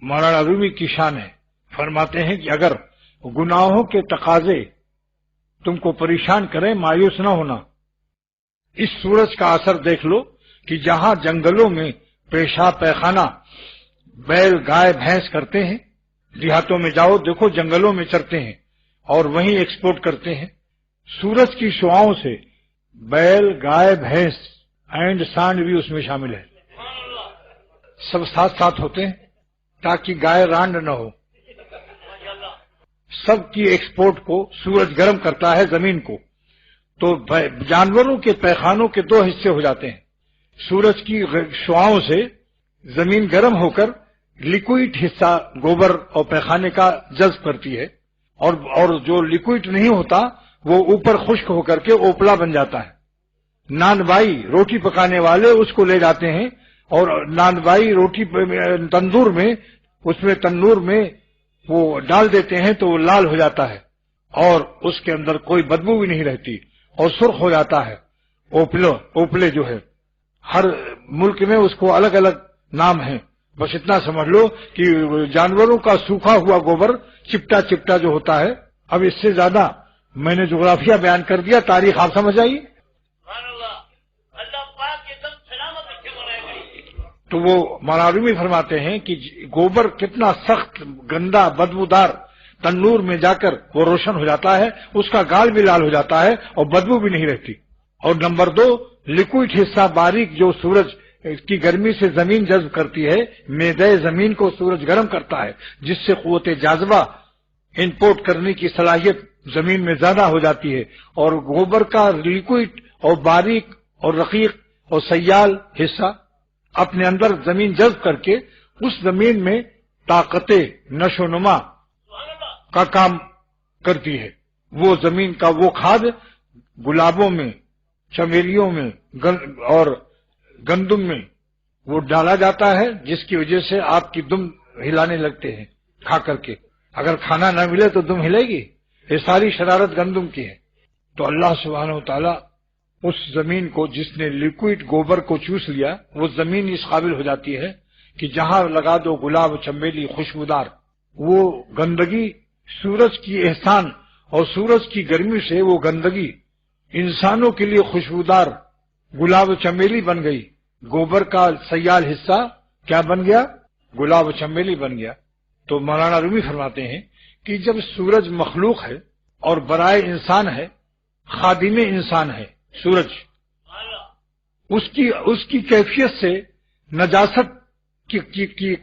مولانا رومی کی شان ہے، فرماتے ہیں کہ اگر گناہوں کے تقاضے تم کو پریشان کریں مایوس نہ ہونا۔ اس سورج کا اثر دیکھ لو کہ جہاں جنگلوں میں پیشاب پیخانہ بیل گائے بھینس کرتے ہیں، دیہاتوں میں جاؤ دیکھو جنگلوں میں چرتے ہیں اور وہیں ایکسپورٹ کرتے ہیں، سورج کی شعاؤں سے بیل گائے بھینس اینڈ سانڈ بھی اس میں شامل ہے، سب ساتھ ساتھ ہوتے ہیں تاکہ گائے رانڈ نہ ہو۔ سب کی ایکسپورٹ کو سورج گرم کرتا ہے زمین کو، تو جانوروں کے پیخانوں کے دو حصے ہو جاتے ہیں، سورج کی شعاؤں سے زمین گرم ہو کر لیکوئڈ حصہ گوبر اور پیخانے کا جذب کرتی ہے، اور جو لیکوئڈ نہیں ہوتا وہ اوپر خشک ہو کر کے اوپلا بن جاتا ہے۔ نان بائی روٹی پکانے والے اس کو لے جاتے ہیں اور نان بائی روٹی تندور میں وہ ڈال دیتے ہیں تو وہ لال ہو جاتا ہے اور اس کے اندر کوئی بدبو بھی نہیں رہتی اور سرخ ہو جاتا ہے۔ اوپلے جو ہے ہر ملک میں اس کو الگ الگ نام ہیں، بس اتنا سمجھ لو کہ جانوروں کا سوکھا ہوا گوبر چپٹا جو ہوتا ہے۔ اب اس سے زیادہ میں نے جغرافیہ بیان کر دیا، تاریخ آپ سمجھ آئیے۔ تو وہ مولانا رومی فرماتے ہیں کہ گوبر کتنا سخت گندا بدبودار تنور میں جا کر وہ روشن ہو جاتا ہے، اس کا گال بھی لال ہو جاتا ہے اور بدبو بھی نہیں رہتی۔ اور نمبر 2، لیکوئڈ حصہ باریک جو سورج کی گرمی سے زمین جذب کرتی ہے، میدے زمین کو سورج گرم کرتا ہے جس سے قوت جاذبہ امپورٹ کرنے کی صلاحیت زمین میں زیادہ ہو جاتی ہے، اور گوبر کا لیکوئڈ اور باریک اور رقیق اور سیال حصہ اپنے اندر زمین جذب کر کے اس زمین میں طاقت نشو و نما کا کام کرتی ہے۔ وہ زمین کا وہ کھاد گلابوں میں، چمیلیوں میں اور گندم میں وہ ڈالا جاتا ہے، جس کی وجہ سے آپ کی دم ہلانے لگتے ہیں کھا کر کے۔ اگر کھانا نہ ملے تو دم ہلے گی، یہ ساری شرارت گندم کی ہے۔ تو اللہ سبحانہ و تعالی اس زمین کو جس نے لیکوئڈ گوبر کو چوس لیا، وہ زمین اس قابل ہو جاتی ہے کہ جہاں لگا دو گلاب چمیلی خوشبودار۔ وہ گندگی سورج کی احسان اور سورج کی گرمی سے وہ گندگی انسانوں کے لیے خوشبودار گلاب چمیلی بن گئی۔ گوبر کا سیال حصہ کیا بن گیا؟ گلاب چمیلی بن گیا۔ تو مولانا رومی فرماتے ہیں کہ جب سورج مخلوق ہے اور برائے انسان ہے، خادم انسان ہے سورج، اس کی کیفیت سے نجاست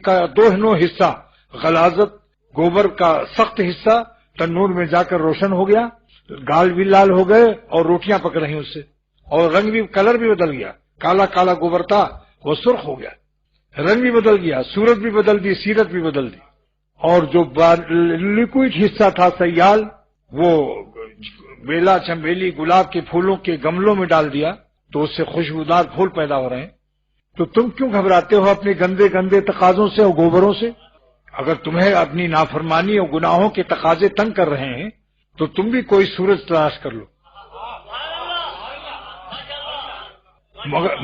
کا دو حصہ، غلاظت گوبر کا سخت حصہ تنور میں جا کر روشن ہو گیا، گال بھی لال ہو گئے اور روٹیاں پک رہی اس سے، اور رنگ بھی، کلر بھی بدل گیا، کالا کالا گوبر تھا وہ سرخ ہو گیا، رنگ بھی بدل گیا، صورت بھی بدل دی، سیرت بھی بدل دی۔ اور جو لیکوئڈ حصہ تھا سیال، وہ بیلا چمیلی گلاب کے پھولوں کے گملوں میں ڈال دیا تو اس سے خوشبودار پھول پیدا ہو رہے ہیں۔ تو تم کیوں گھبراتے ہو اپنے گندے گندے تقاضوں سے اور گوبروں سے؟ اگر تمہیں اپنی نافرمانی اور گناہوں کے تقاضے تنگ کر رہے ہیں تو تم بھی کوئی سورج تلاش کر لو،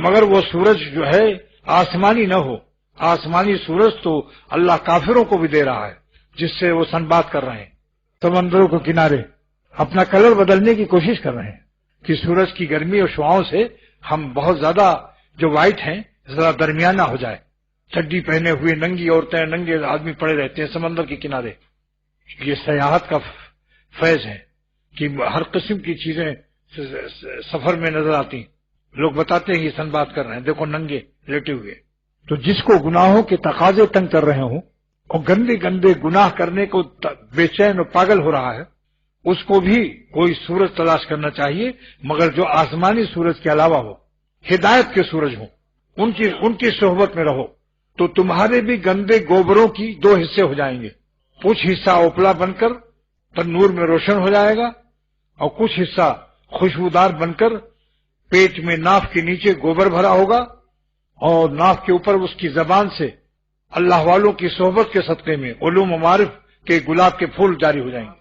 مگر وہ سورج جو ہے آسمانی نہ ہو۔ آسمانی سورج تو اللہ کافروں کو بھی دے رہا ہے جس سے وہ سنبات کر رہے ہیں، سمندروں کے کنارے اپنا کلر بدلنے کی کوشش کر رہے ہیں کہ سورج کی گرمی اور شعاؤں سے ہم بہت زیادہ جو وائٹ ہیں ذرا درمیانہ ہو جائے۔ چڈی پہنے ہوئے ننگی عورتیں، ننگے آدمی پڑے رہتے ہیں سمندر کے کنارے۔ یہ سیاحت کا فیض ہے کہ ہر قسم کی چیزیں سفر میں نظر آتی ہیں، لوگ بتاتے ہیں یہ سنبات کر رہے ہیں، دیکھو ننگے لیٹے ہوئے۔ تو جس کو گناہوں کے تقاضے تنگ کر رہے ہوں اور گندے گندے گناہ کرنے کو بے چین اور پاگل ہو رہا ہے، اس کو بھی کوئی سورج تلاش کرنا چاہیے، مگر جو آسمانی سورج کے علاوہ ہو، ہدایت کے سورج ہوں، ان کی صحبت میں رہو تو تمہارے بھی گندے گوبروں کی دو حصے ہو جائیں گے۔ کچھ حصہ اوپلا بن کر تنور میں روشن ہو جائے گا اور کچھ حصہ خوشبودار بن کر پیٹ میں ناف کے نیچے گوبر بھرا ہوگا اور ناف کے اوپر اس کی زبان سے اللہ والوں کی صحبت کے صدقے میں علوم و معارف کے گلاب کے پھول جاری ہو جائیں گے۔